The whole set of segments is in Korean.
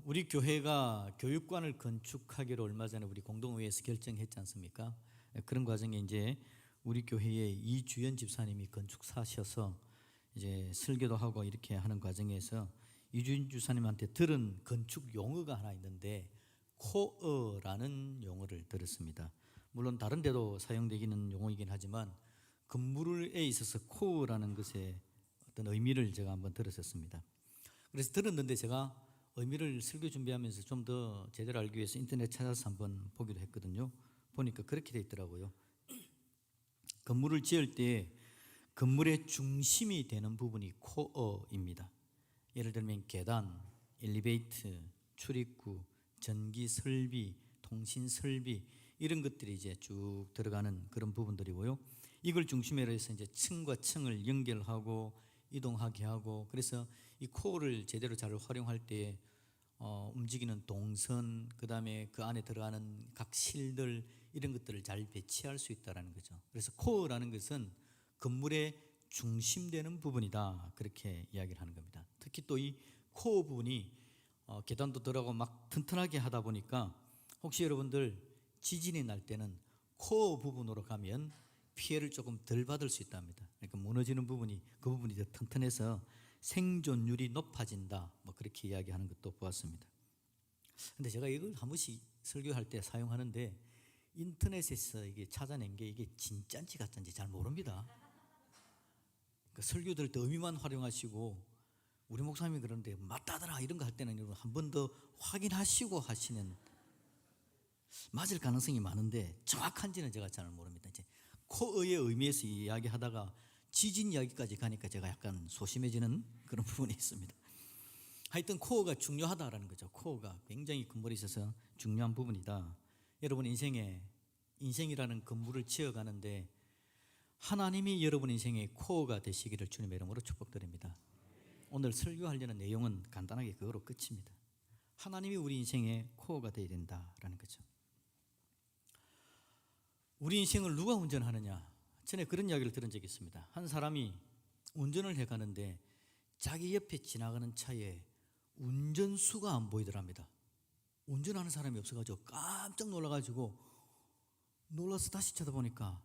우리 교회가 교육관을 건축하기로 얼마 전에 우리 공동회의에서 결정했지 않습니까? 그런 과정에 이제 우리 교회의 이주연 집사님이 건축사셔서 이제 설교도 하고 이렇게 하는 과정에서 이주연 집사님한테 들은 건축 용어가 하나 있는데 코어라는 용어를 들었습니다. 물론 다른 데도 사용되기는 용어이긴 하지만 건물에 있어서 코어라는 것의 어떤 의미를 제가 한번 들었었습니다. 그래서 들었는데 제가 의미를 설교 준비하면서 좀 더 제대로 알기 위해서 인터넷 찾아서 한번 보기도 했거든요. 보니까 그렇게 돼 있더라고요. 건물을 지을 때 건물의 중심이 되는 부분이 코어입니다. 예를 들면 계단, 엘리베이터, 출입구, 전기 설비, 통신 설비 이런 것들이 이제 쭉 들어가는 그런 부분들이고요. 이걸 중심으로 해서 이제 층과 층을 연결하고 이동하게 하고, 그래서 이 코어를 제대로 잘 활용할 때 움직이는 동선, 그 다음에 그 안에 들어가는 각 실들 이런 것들을 잘 배치할 수 있다는 거죠. 그래서 코어라는 것은 건물의 중심되는 부분이다, 그렇게 이야기를 하는 겁니다. 특히 또 이 코어 부분이 계단도 들어가고 막 튼튼하게 하다 보니까 혹시 여러분들 지진이 날 때는 코어 부분으로 가면 피해를 조금 덜 받을 수 있답니다. 그러니까 무너지는 부분이 그 부분이 더 튼튼해서 생존율이 높아진다, 뭐 그렇게 이야기하는 것도 보았습니다. 근데 제가 이걸 한 번씩 설교할 때 사용하는데 인터넷에서 이게 찾아낸 게 이게 진짠지 가짠지 잘 모릅니다. 그러니까 설교들 때 의미만 활용하시고 우리 목사님이 그러는데 맞다더라 이런 거 할 때는 여러분 한 번 더 확인하시고 하시는, 맞을 가능성이 많은데 정확한지는 제가 잘 모릅니다. 이제 코어의 의미에서 이야기하다가 지진 이야기까지 가니까 제가 약간 소심해지는 그런 부분이 있습니다. 하여튼 코어가 중요하다라는 거죠. 코어가 굉장히 건물에 있어서 중요한 부분이다. 여러분 인생이라는 건물을 지어가는데 하나님이 여러분 인생의 코어가 되시기를 주님의 이름으로 축복드립니다. 오늘 설교하려는 내용은 간단하게 그거로 끝입니다. 하나님이 우리 인생의 코어가 되어야 된다라는 거죠. 우리 인생을 누가 운전하느냐? 전에 그런 이야기를 들은 적이 있습니다. 한 사람이 운전을 해가는데 자기 옆에 지나가는 차에 운전수가 안 보이더랍니다. 운전하는 사람이 없어가지고 깜짝 놀라가지고 놀라서 다시 쳐다보니까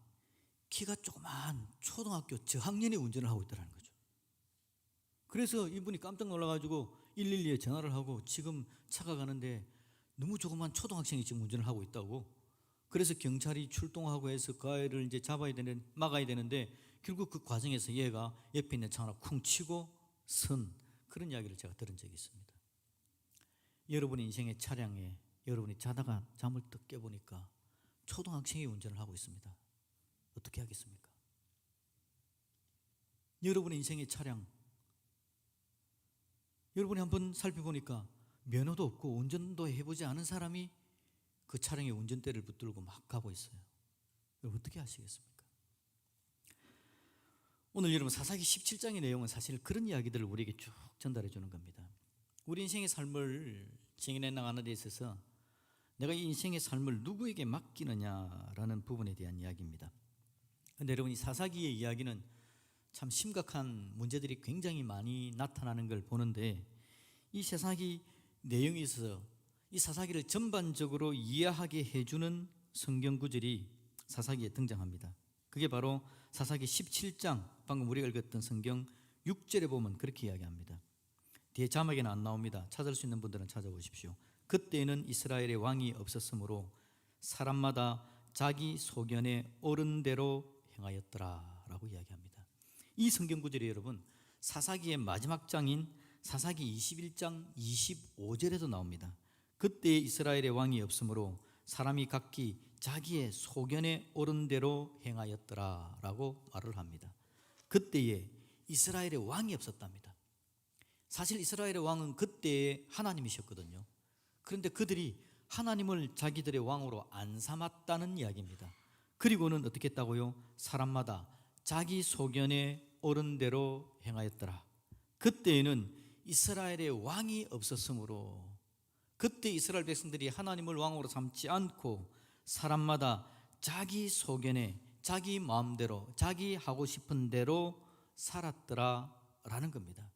키가 조그만 초등학교 저학년이 운전을 하고 있더라는 거죠. 그래서 이분이 깜짝 놀라가지고 112에 전화를 하고 지금 차가 가는데 너무 조그만 초등학생이 지금 운전을 하고 있다고. 그래서 경찰이 출동하고 해서 그 아이를 이제 막아야 되는데 결국 그 과정에서 얘가 옆에 있는 차 하나 쿵 치고 선, 그런 이야기를 제가 들은 적이 있습니다. 여러분의 인생의 차량에 여러분이 자다가 잠을 딱 깨보니까 초등학생이 운전을 하고 있습니다. 어떻게 하겠습니까? 여러분의 인생의 차량, 여러분이 한번 살펴보니까 면허도 없고 운전도 해보지 않은 사람이 그 차량의 운전대를 붙들고 막 가고 있어요. 여러분 어떻게 하시겠습니까? 오늘 여러분 사사기 17장의 내용은 사실 그런 이야기들을 우리에게 쭉 전달해 주는 겁니다. 우리 인생의 삶을 진행해 나가는 데 있어서 내가 이 인생의 삶을 누구에게 맡기느냐라는 부분에 대한 이야기입니다. 그런데 여러분 이 사사기의 이야기는 참 심각한 문제들이 굉장히 많이 나타나는 걸 보는데, 이 사사기 내용에 있어서 이 사사기를 전반적으로 이해하게 해주는 성경 구절이 사사기에 등장합니다. 그게 바로 사사기 17장, 방금 우리가 읽었던 성경 6절에 보면 그렇게 이야기합니다. 뒤에 자막에는 안 나옵니다. 찾을 수 있는 분들은 찾아보십시오. 그때는 이스라엘의 왕이 없었으므로 사람마다 자기 소견에 옳은 대로 행하였더라 라고 이야기합니다. 이 성경 구절이 여러분 사사기의 마지막 장인 사사기 21장 25절에도 나옵니다. 그때 이스라엘의 왕이 없으므로 사람이 각기 자기의 소견에 옳은 대로 행하였더라 라고 말을 합니다. 그때에 이스라엘의 왕이 없었답니다. 사실 이스라엘의 왕은 그때에 하나님이셨거든요. 그런데 그들이 하나님을 자기들의 왕으로 안 삼았다는 이야기입니다. 그리고는 어떻게 했다고요? 사람마다 자기 소견에 옳은 대로 행하였더라. 그때에는 이스라엘의 왕이 없었으므로, 그때 이스라엘 백성들이 하나님을 왕으로 삼지 않고 사람마다 자기 소견에 자기 마음대로 자기 하고 싶은 대로 살았더라 라는 겁니다.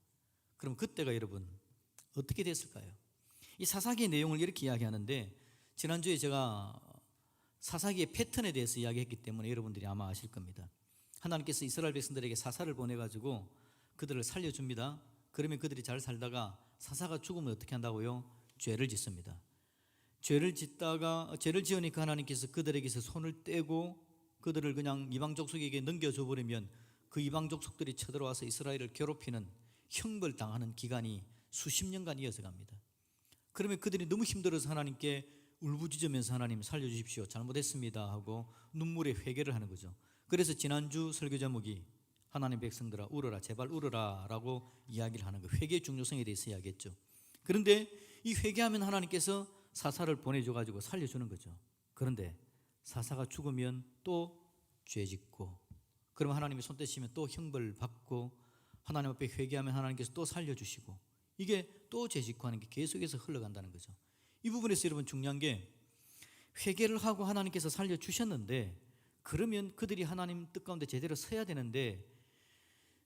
그럼 그때가 여러분 어떻게 됐을까요? 이 사사기의 내용을 이렇게 이야기하는데, 지난주에 제가 사사기의 패턴에 대해서 이야기했기 때문에 여러분들이 아마 아실 겁니다. 하나님께서 이스라엘 백성들에게 사사를 보내가지고 그들을 살려줍니다. 그러면 그들이 잘 살다가 사사가 죽으면 어떻게 한다고요? 죄를 짓습니다. 죄를 지으니까 하나님께서 그들에게서 손을 떼고 그들을 그냥 이방 족속에게 넘겨줘 버리면 그 이방 족속들이 쳐들어와서 이스라엘을 괴롭히는 형벌당하는 기간이 수십 년간 이어서 갑니다. 그러면 그들이 너무 힘들어서 하나님께 울부짖으면서 하나님 살려주십시오, 잘못했습니다 하고 눈물의 회개를 하는 거죠. 그래서 지난주 설교 제목이 하나님 백성들아 울어라, 제발 울어라 라고 이야기를 하는 거, 회개의 중요성에 대해서 이야기했죠. 그런데 이 회개하면 하나님께서 사사를 보내줘가지고 살려주는 거죠. 그런데 사사가 죽으면 또 죄짓고, 그러면 하나님이 손 떼시면 또 형벌 받고, 하나님 앞에 회개하면 하나님께서 또 살려주시고, 이게 또 죄짓고 하는 게 계속해서 흘러간다는 거죠. 이 부분에서 여러분 중요한 게, 회개를 하고 하나님께서 살려주셨는데 그러면 그들이 하나님 뜻 가운데 제대로 서야 되는데,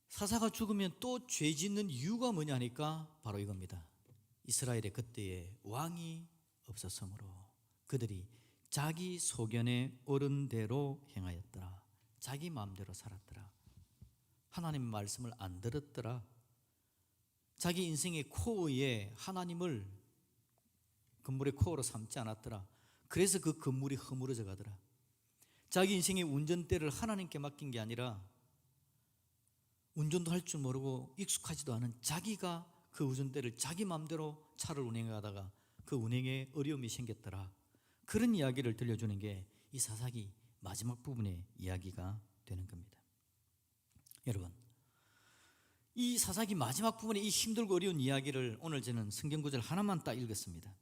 사사가 죽으면 또 죄짓는 이유가 뭐냐 하니까 바로 이겁니다. 이스라엘의 그때에 왕이 없었으므로 그들이 자기 소견에 옳은 대로 행하였더라. 자기 마음대로 살았더라. 하나님 말씀을 안 들었더라. 자기 인생의 코어에 하나님을 건물의 코어로 삼지 않았더라. 그래서 그 건물이 허물어져 가더라. 자기 인생의 운전대를 하나님께 맡긴 게 아니라 운전도 할 줄 모르고 익숙하지도 않은 자기가 그 운전대를 자기 마음대로 차를 운행하다가 그 운행에 어려움이 생겼더라. 그런 이야기를 들려주는 게 이 사사기 마지막 부분의 이야기가 되는 겁니다. 여러분, 이 사사기 마지막 부분의 이 힘들고 어려운 이야기를 오늘 저는 성경 구절 하나만 딱 읽었습니다.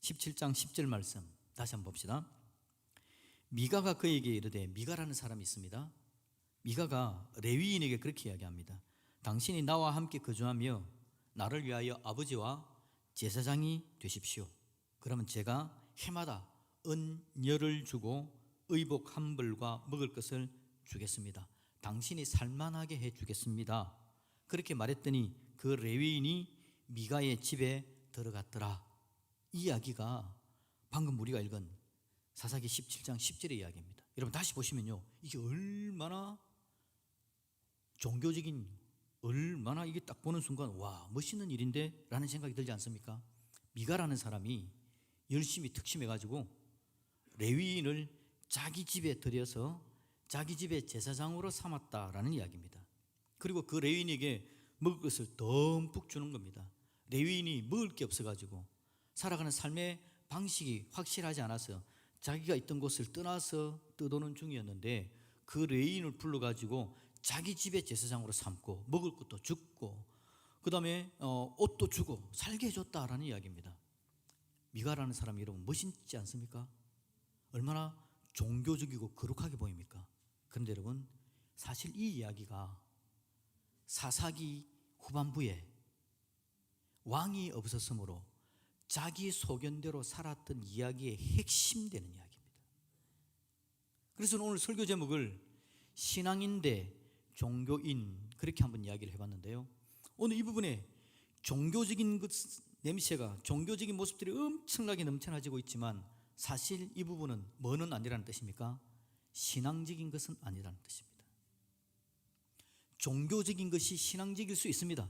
17장 10절 말씀 다시 한번 봅시다. 미가가 그에게 이르되, 미가라는 사람이 있습니다. 미가가 레위인에게 그렇게 이야기합니다. 당신이 나와 함께 거주하며 나를 위하여 아버지와 제사장이 되십시오. 그러면 제가 해마다 은열을 주고 의복 한 벌과 먹을 것을 주겠습니다. 당신이 살만하게 해주겠습니다. 그렇게 말했더니 그 레위인이 미가의 집에 들어갔더라. 이 이야기가 방금 우리가 읽은 사사기 17장 10절의 이야기입니다. 여러분 다시 보시면요, 이게 얼마나 종교적인, 얼마나 이게 딱 보는 순간 와, 멋있는 일인데 라는 생각이 들지 않습니까? 미가라는 사람이 열심히 특심해가지고 레위인을 자기 집에 들여서 자기 집의 제사장으로 삼았다라는 이야기입니다. 그리고 그 레위인에게 먹을 것을 듬뿍 주는 겁니다. 레위인이 먹을 게 없어가지고 살아가는 삶의 방식이 확실하지 않아서 자기가 있던 곳을 떠나서 떠도는 중이었는데, 그 레위인을 불러가지고 자기 집의 제사장으로 삼고 먹을 것도 주고 그 다음에 옷도 주고 살게 해줬다라는 이야기입니다. 미가라는 사람이 여러분 멋있지 않습니까? 얼마나 종교적이고 거룩하게 보입니까? 그런데 여러분, 사실 이 이야기가 사사기 후반부에 왕이 없었으므로 자기 소견대로 살았던 이야기의 핵심되는 이야기입니다. 그래서 오늘 설교 제목을 신앙인 대 종교인, 그렇게 한번 이야기를 해봤는데요, 오늘 이 부분에 종교적인 냄새가, 종교적인 모습들이 엄청나게 넘쳐나지고 있지만 사실 이 부분은 뭐는 아니라는 뜻입니까? 신앙적인 것은 아니라는 뜻입니다. 종교적인 것이 신앙적일 수 있습니다.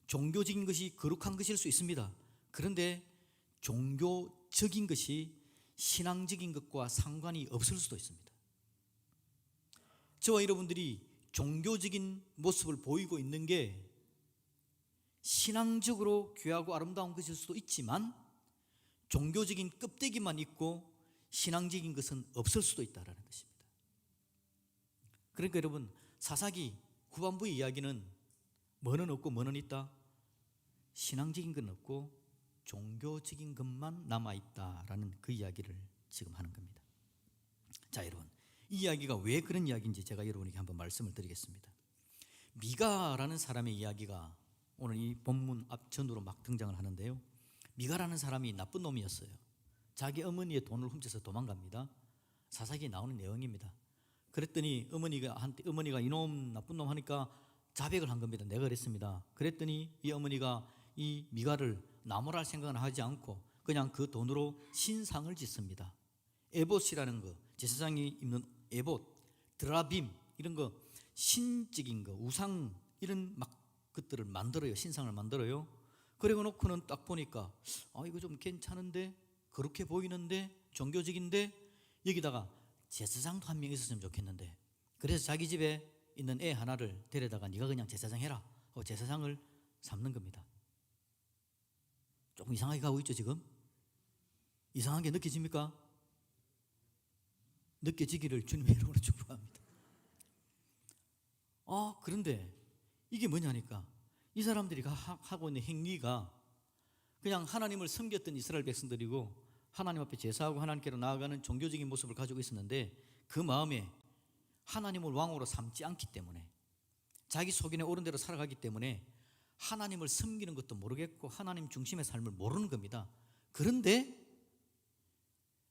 종교적인 것이 거룩한 것일 수 있습니다. 그런데 종교적인 것이 신앙적인 것과 상관이 없을 수도 있습니다. 저와 여러분들이 종교적인 모습을 보이고 있는 게 신앙적으로 귀하고 아름다운 것일 수도 있지만 종교적인 껍데기만 있고 신앙적인 것은 없을 수도 있다는 것입니다. 그러니까 여러분, 사사기 후반부의 이야기는 뭐는 없고 뭐는 있다? 신앙적인 건 없고 종교적인 것만 남아있다라는 그 이야기를 지금 하는 겁니다. 자, 여러분, 이 이야기가 왜 그런 이야기인지 제가 여러분에게 한번 말씀을 드리겠습니다. 미가라는 사람의 이야기가 오늘 이 본문 앞전으로 막 등장을 하는데요, 미가라는 사람이 나쁜 놈이었어요. 자기 어머니의 돈을 훔쳐서 도망갑니다. 사사기에 나오는 내용입니다. 그랬더니 어머니가 이놈 나쁜 놈 하니까 자백을 한 겁니다. 내가 그랬습니다. 그랬더니 이 어머니가 이 미가를 나무랄 생각은 하지 않고 그냥 그 돈으로 신상을 짓습니다. 에봇이라는 거, 제사장이 입는 에봇, 드라빔 이런 거 신적인 거, 우상 이런 막 것들을 만들어요. 신상을 만들어요. 그리고 놓고는 딱 보니까 이거 좀 괜찮은데, 그렇게 보이는데, 종교적인데, 여기다가 제사장도 한 명 있었으면 좋겠는데, 그래서 자기 집에 있는 애 하나를 데려다가 네가 그냥 제사장 해라 하고 제사장을 삼는 겁니다. 조금 이상하게 가고 있죠 지금? 이상한 게 느껴집니까? 느껴지기를 주님의 이름으로 축복합니다. 그런데 이게 뭐냐니까, 이 사람들이 하고 있는 행위가 그냥 하나님을 섬겼던 이스라엘 백성들이고 하나님 앞에 제사하고 하나님께로 나아가는 종교적인 모습을 가지고 있었는데, 그 마음에 하나님을 왕으로 삼지 않기 때문에, 자기 속인에 옳은 대로 살아가기 때문에 하나님을 섬기는 것도 모르겠고 하나님 중심의 삶을 모르는 겁니다. 그런데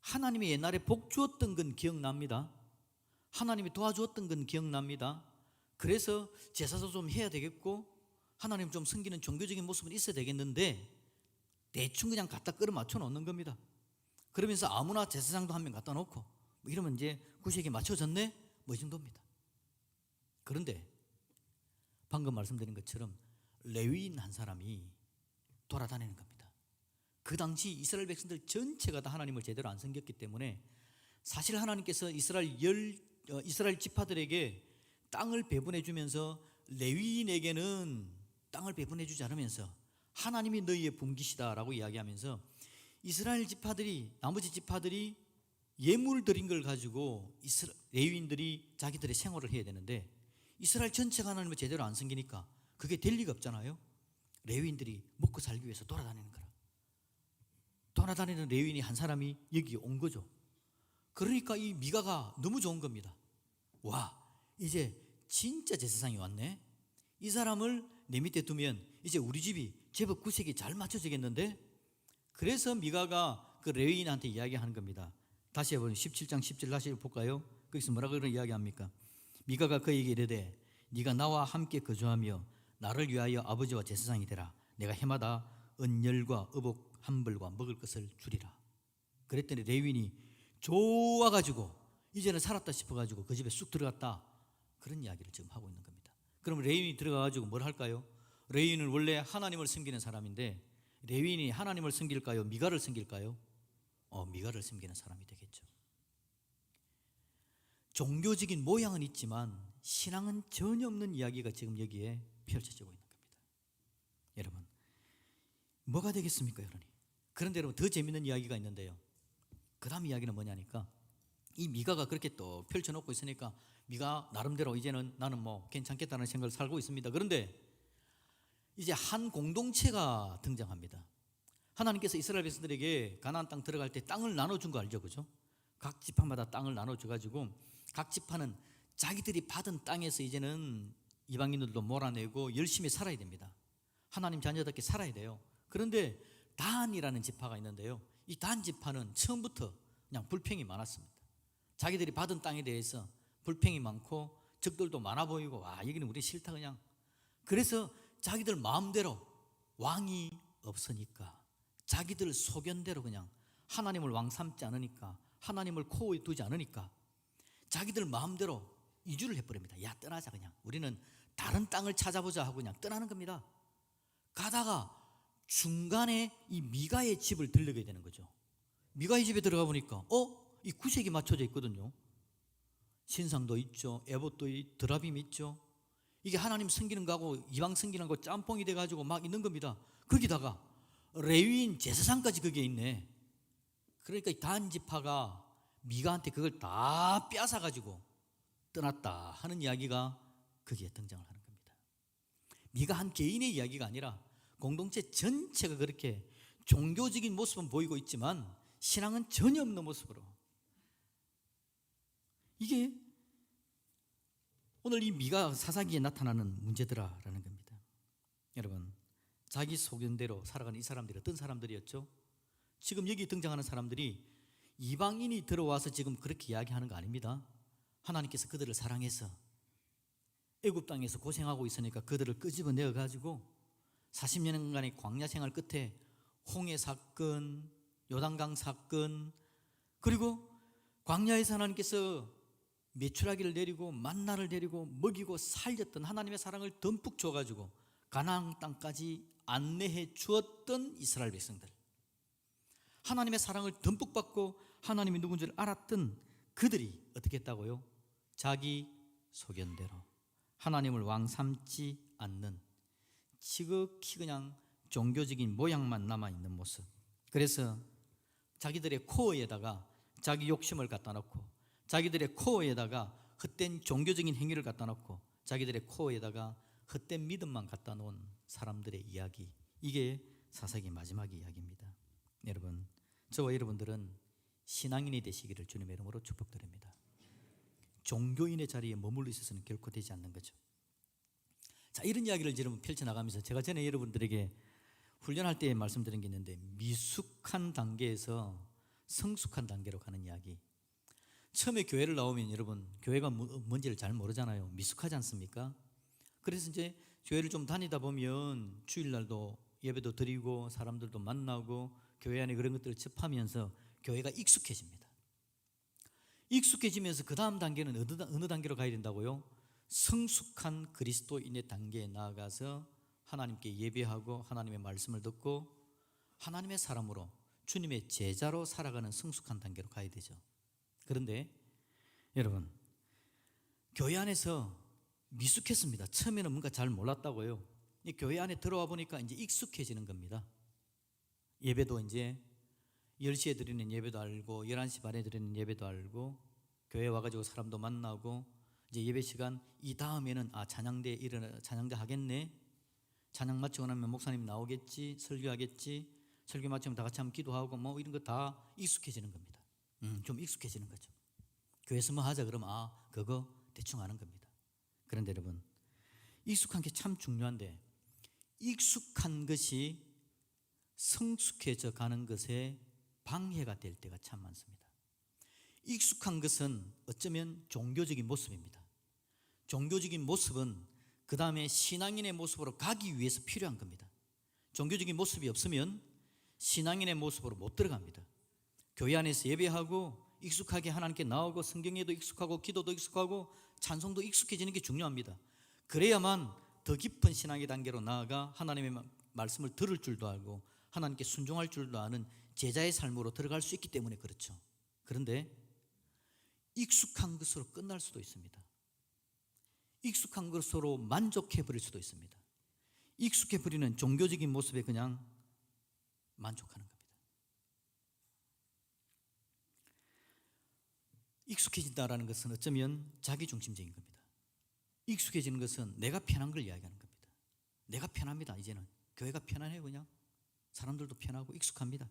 하나님이 옛날에 복 주었던 건 기억납니다. 하나님이 도와주었던 건 기억납니다. 그래서 제사도 좀 해야 되겠고 하나님 좀 섬기는 종교적인 모습은 있어야 되겠는데, 대충 그냥 갖다 끌어 맞춰 놓는 겁니다. 그러면서 아무나 제사장도 한 명 갖다 놓고 이러면 이제 구색이 맞춰졌네, 뭐 이 정도입니다. 그런데 방금 말씀드린 것처럼 레위인 한 사람이 돌아다니는 겁니다. 그 당시 이스라엘 백성들 전체가 다 하나님을 제대로 안 섬겼기 때문에 사실 하나님께서 이스라엘 지파들에게 땅을 배분해 주면서 레위인에게는 땅을 배분해 주지 않으면서 하나님이 너희의 분기시다라고 이야기하면서 이스라엘 지파들이, 나머지 지파들이 예물 드린 걸 가지고 레위인들이 자기들의 생활을 해야 되는데, 이스라엘 전체가 하나님을 제대로 안 섬기니까 그게 될 리가 없잖아요. 레위인들이 먹고 살기 위해서 돌아다니는 거라. 돌아다니는 레위인이 한 사람이 여기 온 거죠. 그러니까 이 미가가 너무 좋은 겁니다. 와, 이제 진짜 제사장이 왔네. 이 사람을 내 밑에 두면 이제 우리 집이 제법 구색이 잘 맞춰지겠는데. 그래서 미가가 그 레위인한테 이야기하는 겁니다. 다시 해보면 17장 17 다시 볼까요? 거기서 뭐라고 이야기합니까? 미가가 그에게 이르되 네가 나와 함께 거주하며 나를 위하여 아버지와 제사장이 되라. 내가 해마다 은열과 의복 한 벌과 먹을 것을 주리라. 그랬더니 레위인이 좋아가지고 이제는 살았다 싶어가지고 그 집에 쑥 들어갔다, 그런 이야기를 지금 하고 있는 겁니다. 그럼 레위인이 들어가가지고 뭘 할까요? 레위인은 원래 하나님을 섬기는 사람인데 레위인이 하나님을 섬길까요? 미가를 섬길까요? 미가를 섬기는 사람이 되겠죠. 종교적인 모양은 있지만 신앙은 전혀 없는 이야기가 지금 여기에 펼쳐지고 있는 겁니다. 여러분, 뭐가 되겠습니까, 여러분이? 그런데 여러분, 더 재밌는 이야기가 있는데요. 그 다음 이야기는 뭐냐니까, 이 미가가 그렇게 또 펼쳐놓고 있으니까 미가 나름대로 이제는 나는 뭐 괜찮겠다는 생각을 살고 있습니다. 그런데 이제 한 공동체가 등장합니다. 하나님께서 이스라엘 백성들에게 가나안 땅 들어갈 때 땅을 나눠준 거 알죠, 그죠? 각 지파마다 땅을 나눠줘가지고 각 지파는 자기들이 받은 땅에서 이제는 이방인들도 몰아내고 열심히 살아야 됩니다. 하나님 자녀답게 살아야 돼요. 그런데 단이라는 지파가 있는데요, 이 단 지파는 처음부터 그냥 불평이 많았습니다. 자기들이 받은 땅에 대해서 불평이 많고 적들도 많아 보이고, 여기는 우리 싫다 그냥. 그래서 자기들 마음대로, 왕이 없으니까 자기들 소견대로 그냥 하나님을 왕 삼지 않으니까, 하나님을 코에 두지 않으니까 자기들 마음대로 이주를 해버립니다. 야, 떠나자 그냥, 우리는 다른 땅을 찾아보자 하고 그냥 떠나는 겁니다. 가다가 중간에 이 미가의 집을 들르게 되는 거죠. 미가의 집에 들어가 보니까 이 구색이 맞춰져 있거든요. 신상도 있죠, 에봇도 드라빔이 있죠. 이게 하나님 섬기는 거하고 이방 섬기는 거 짬뽕이 돼가지고 막 있는 겁니다. 거기다가 레위인 제사장까지 거기에 있네. 그러니까 단 지파가 미가한테 그걸 다 뺏어가지고 떠났다 하는 이야기가 거기에 등장을 하는 겁니다. 미가 한 개인의 이야기가 아니라 공동체 전체가 그렇게 종교적인 모습은 보이고 있지만 신앙은 전혀 없는 모습으로, 이게 오늘 이 미가 사사기에 나타나는 문제더라라는 겁니다. 여러분, 자기 소견대로 살아가는 이 사람들이 어떤 사람들이었죠? 지금 여기 등장하는 사람들이 이방인이 들어와서 지금 그렇게 이야기하는 거 아닙니다. 하나님께서 그들을 사랑해서 애굽 땅에서 고생하고 있으니까 그들을 끄집어내어 가지고 40년간의 광야 생활 끝에 홍해 사건, 요단강 사건, 그리고 광야에서 하나님께서 메추라기를 내리고 만나를 내리고 먹이고 살렸던 하나님의 사랑을 듬뿍 줘가지고 가나안 땅까지 안내해 주었던 이스라엘 백성들, 하나님의 사랑을 듬뿍 받고 하나님이 누군 줄 알았던 그들이 어떻게 했다고요? 자기 소견대로 하나님을 왕 삼지 않는 지극히 그냥 종교적인 모양만 남아있는 모습. 그래서 자기들의 코어에다가 자기 욕심을 갖다 놓고, 자기들의 코어에다가 헛된 종교적인 행위를 갖다 놓고, 자기들의 코어에다가 헛된 믿음만 갖다 놓은 사람들의 이야기, 이게 사사기 마지막 이야기입니다. 여러분, 저와 여러분들은 신앙인이 되시기를 주님의 이름으로 축복드립니다. 종교인의 자리에 머물러 있어서는 결코 되지 않는 거죠. 자, 이런 이야기를 여러분 펼쳐나가면서 제가 전에 여러분들에게 훈련할 때 말씀드린 게 있는데, 미숙한 단계에서 성숙한 단계로 가는 이야기. 처음에 교회를 나오면 여러분 교회가 뭔지를 잘 모르잖아요. 미숙하지 않습니까? 그래서 이제 교회를 좀 다니다 보면 주일날도 예배도 드리고 사람들도 만나고 교회 안에 그런 것들을 접하면서 교회가 익숙해집니다. 익숙해지면서 그 다음 단계는 어느 단계로 가야 된다고요? 성숙한 그리스도인의 단계에 나아가서 하나님께 예배하고 하나님의 말씀을 듣고 하나님의 사람으로 주님의 제자로 살아가는 성숙한 단계로 가야 되죠. 그런데 여러분, 교회 안에서 미숙했습니다. 처음에는 뭔가 잘 몰랐다고요. 이 교회 안에 들어와 보니까 이제 익숙해지는 겁니다. 예배도 이제 10시에 드리는 예배도 알고 11시 반에 드리는 예배도 알고 교회 와가지고 사람도 만나고 이제 예배 시간 이 다음에는 찬양대 찬양대 하겠네, 찬양 마치고 나면 목사님 나오겠지, 설교하겠지, 설교 마치면 다 같이 한번 기도하고 뭐 이런 거 다 익숙해지는 겁니다. 좀 익숙해지는 거죠. 교회에서 뭐 하자 그러면 그거 대충 하는 겁니다. 그런데 여러분, 익숙한 게 참 중요한데 익숙한 것이 성숙해져 가는 것에 방해가 될 때가 참 많습니다. 익숙한 것은 어쩌면 종교적인 모습입니다. 종교적인 모습은 그 다음에 신앙인의 모습으로 가기 위해서 필요한 겁니다. 종교적인 모습이 없으면 신앙인의 모습으로 못 들어갑니다. 교회 안에서 예배하고 익숙하게 하나님께 나오고 성경에도 익숙하고 기도도 익숙하고 찬송도 익숙해지는 게 중요합니다. 그래야만 더 깊은 신앙의 단계로 나아가 하나님의 말씀을 들을 줄도 알고 하나님께 순종할 줄도 아는 제자의 삶으로 들어갈 수 있기 때문에 그렇죠. 그런데 익숙한 것으로 끝날 수도 있습니다. 익숙한 것으로 만족해 버릴 수도 있습니다. 익숙해 버리는 종교적인 모습에 그냥 만족하는 겁니다. 익숙해진다라는 것은 어쩌면 자기중심적인 겁니다. 익숙해지는 것은 내가 편한 걸 이야기하는 겁니다. 내가 편합니다. 이제는 교회가 편안해요. 그냥 사람들도 편하고 익숙합니다.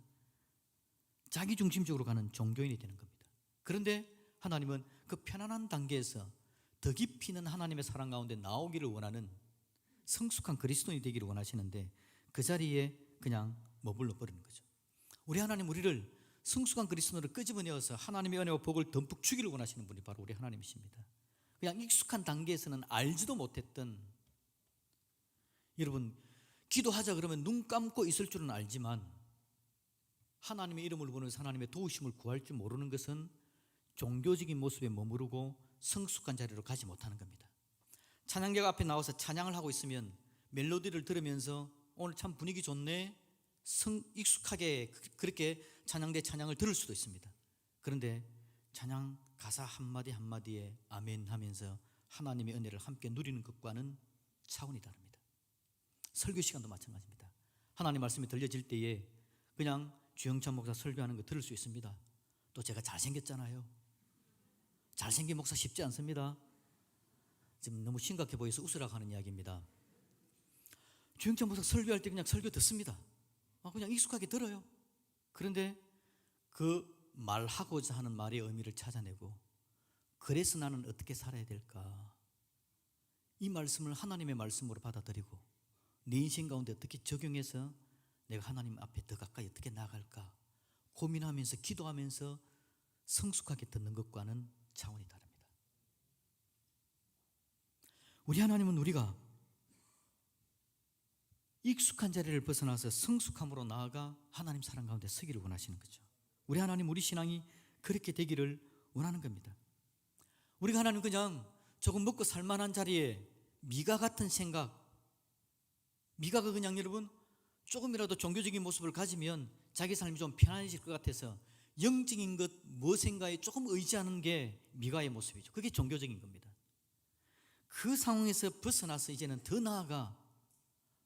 자기중심적으로 가는 종교인이 되는 겁니다. 그런데 하나님은 그 편안한 단계에서 더 깊이 있는 하나님의 사랑 가운데 나오기를 원하는 성숙한 그리스도인이 되기를 원하시는데 그 자리에 그냥 머물러 버리는 거죠. 우리 하나님 우리를 성숙한 그리스도인으로 끄집어내어서 하나님의 은혜와 복을 듬뿍 주기를 원하시는 분이 바로 우리 하나님이십니다. 그냥 익숙한 단계에서는 알지도 못했던, 여러분 기도하자 그러면 눈 감고 있을 줄은 알지만 하나님의 이름을 부르면서 하나님의 도우심을 구할 줄 모르는 것은 종교적인 모습에 머무르고 성숙한 자리로 가지 못하는 겁니다. 찬양대가 앞에 나와서 찬양을 하고 있으면 멜로디를 들으면서 오늘 참 분위기 좋네, 익숙하게 그렇게 찬양대 찬양을 들을 수도 있습니다. 그런데 찬양 가사 한마디 한마디에 아멘 하면서 하나님의 은혜를 함께 누리는 것과는 차원이 다릅니다. 설교 시간도 마찬가지입니다. 하나님 말씀이 들려질 때에 그냥 주영찬 목사 설교하는 거 들을 수 있습니다. 또 제가 잘생겼잖아요. 잘생긴 목사 쉽지 않습니다. 지금 너무 심각해 보여서 웃으라고 하는 이야기입니다. 주영찬 목사 설교할 때 그냥 설교 듣습니다. 그냥 익숙하게 들어요. 그런데 그 말하고자 하는 말의 의미를 찾아내고 그래서 나는 어떻게 살아야 될까, 이 말씀을 하나님의 말씀으로 받아들이고 내 인생 가운데 어떻게 적용해서 내가 하나님 앞에 더 가까이 어떻게 나아갈까 고민하면서 기도하면서 성숙하게 듣는 것과는 차원이 다릅니다. 우리 하나님은 우리가 익숙한 자리를 벗어나서 성숙함으로 나아가 하나님 사랑 가운데 서기를 원하시는 거죠. 우리 하나님, 우리 신앙이 그렇게 되기를 원하는 겁니다. 우리가 하나님 그냥 조금 먹고 살만한 자리에 미가 같은 생각, 미가가 그냥 여러분 조금이라도 종교적인 모습을 가지면 자기 삶이 좀 편안해질 것 같아서 영적인 것 무엇인가에 조금 의지하는 게 미가의 모습이죠. 그게 종교적인 겁니다. 그 상황에서 벗어나서 이제는 더 나아가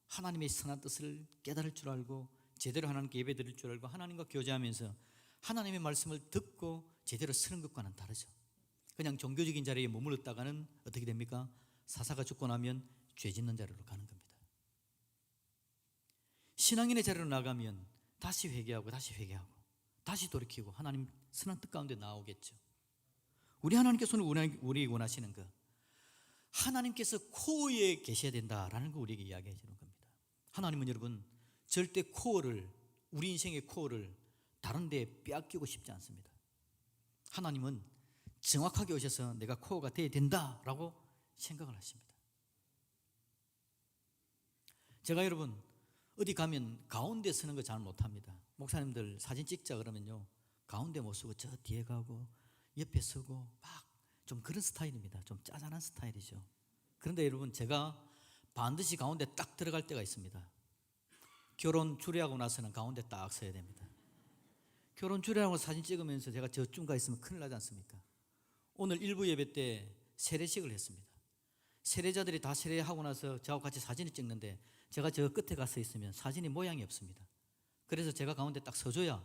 하나님의 선한 뜻을 깨달을 줄 알고 제대로 하나님께 예배드릴 줄 알고 하나님과 교제하면서 하나님의 말씀을 듣고 제대로 쓰는 것과는 다르죠. 그냥 종교적인 자리에 머물렀다가는 어떻게 됩니까? 사사가 죽고 나면 죄 짓는 자리로 가는 겁니다. 신앙인의 자리로 나가면 다시 회개하고 다시 돌이키고 하나님 선한 뜻 가운데 나오겠죠. 우리 하나님께서는 우리에게 원하시는 것, 하나님께서 코어에 계셔야 된다라는 거 우리에게 이야기해 주는 겁니다. 하나님은 여러분 절대 우리 인생의 코어를 다른 데에 빼앗기고 싶지 않습니다. 하나님은 정확하게 오셔서 내가 코어가 되어야 된다라고 생각을 하십니다. 제가 여러분 어디 가면 가운데 서는 거 잘 못합니다. 목사님들 사진 찍자 그러면요 가운데 못 서고 저 뒤에 가고 옆에 서고 막 좀 그런 스타일입니다. 좀 짜잘한 스타일이죠. 그런데 여러분 제가 반드시 가운데 딱 들어갈 때가 있습니다. 결혼 주례하고 나서는 가운데 딱 서야 됩니다. 결혼 주례하고 사진 찍으면서 제가 저쯤 가 있으면 큰일 나지 않습니까? 오늘 일부 예배 때 세례식을 했습니다. 세례자들이 다 세례하고 나서 저하고 같이 사진을 찍는데 제가 저 끝에 가서 있으면 사진이 모양이 없습니다. 그래서 제가 가운데 딱 서줘야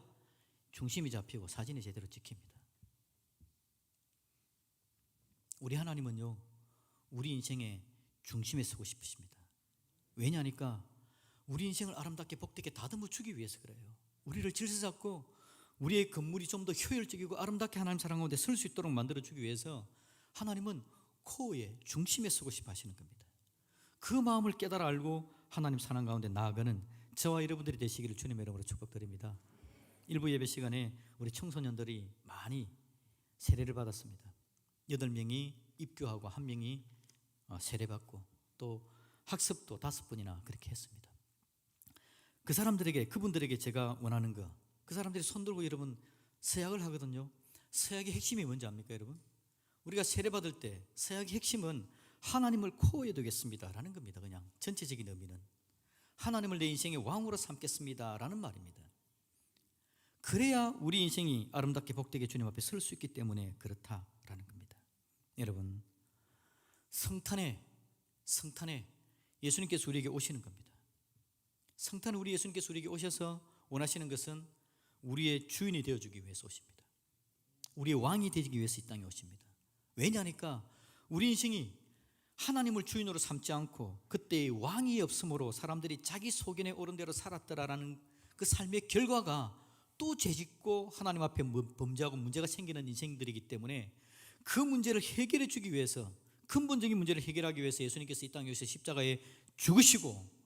중심이 잡히고 사진이 제대로 찍힙니다. 우리 하나님은요 우리 인생의 중심에 서고 싶으십니다. 왜냐하니까 우리 인생을 아름답게 복되게 다듬어 주기 위해서 그래요. 우리를 질서 잡고 우리의 건물이 좀 더 효율적이고 아름답게 하나님 사랑 가운데 설 수 있도록 만들어 주기 위해서 하나님은 코어에 중심에 서고 싶어 하시는 겁니다. 그 마음을 깨달아 알고 하나님 사랑 가운데 나아가는 저와 여러분들이 되시기를 주님의 이름으로 축복드립니다. 일부 예배 시간에 우리 청소년들이 많이 세례를 받았습니다. 8명이 입교하고 1명이 세례받고 또 학습도 5분이나 그렇게 했습니다. 그분들에게 제가 원하는 거, 그 사람들이 손들고 여러분 서약을 하거든요. 서약의 핵심이 뭔지 압니까 여러분? 우리가 세례받을 때 서약의 핵심은 하나님을 코어에 두겠습니다 라는 겁니다. 그냥 전체적인 의미는 하나님을 내 인생의 왕으로 삼겠습니다 라는 말입니다. 그래야 우리 인생이 아름답게 복되게 주님 앞에 설 수 있기 때문에 그렇다라는 겁니다. 여러분 성탄에 예수님께서 우리에게 오시는 겁니다. 성탄에 우리 예수님께서 우리에게 오셔서 원하시는 것은 우리의 주인이 되어주기 위해서 오십니다. 우리의 왕이 되기 위해서 이 땅에 오십니다. 왜냐하니까 우리 인생이 하나님을 주인으로 삼지 않고 그때의 왕이 없으므로 사람들이 자기 소견에 오른 대로 살았더라라는 그 삶의 결과가 또 죄짓고 하나님 앞에 범죄하고 문제가 생기는 인생들이기 때문에 그 문제를 해결해 주기 위해서 근본적인 문제를 해결하기 위해서 예수님께서 이 땅에 오셔서 십자가에 죽으시고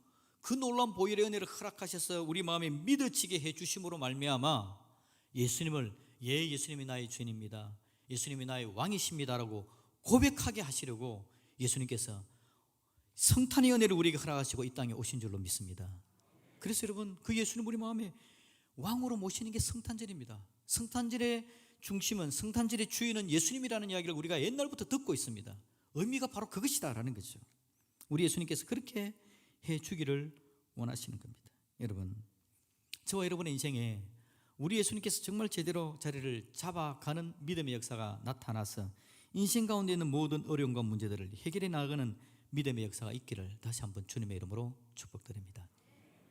그 놀라운 보혈의 은혜를 허락하셔서 우리 마음에 믿어지게 해주심으로 말미암아 예수님이 나의 주인입니다, 예수님이 나의 왕이십니다라고 고백하게 하시려고 예수님께서 성탄의 은혜를 우리에게 허락하시고 이 땅에 오신 줄로 믿습니다. 그래서 여러분 그 예수님 우리 마음에 왕으로 모시는 게 성탄절입니다. 성탄절의 중심은, 성탄절의 주인은 예수님이라는 이야기를 우리가 옛날부터 듣고 있습니다. 의미가 바로 그것이다라는 거죠. 우리 예수님께서 그렇게 해주기를 원하시는 겁니다. 여러분 저와 여러분의 인생에 우리 예수님께서 정말 제대로 자리를 잡아가는 믿음의 역사가 나타나서 인생 가운데 있는 모든 어려움과 문제들을 해결해 나가는 믿음의 역사가 있기를 다시 한번 주님의 이름으로 축복드립니다.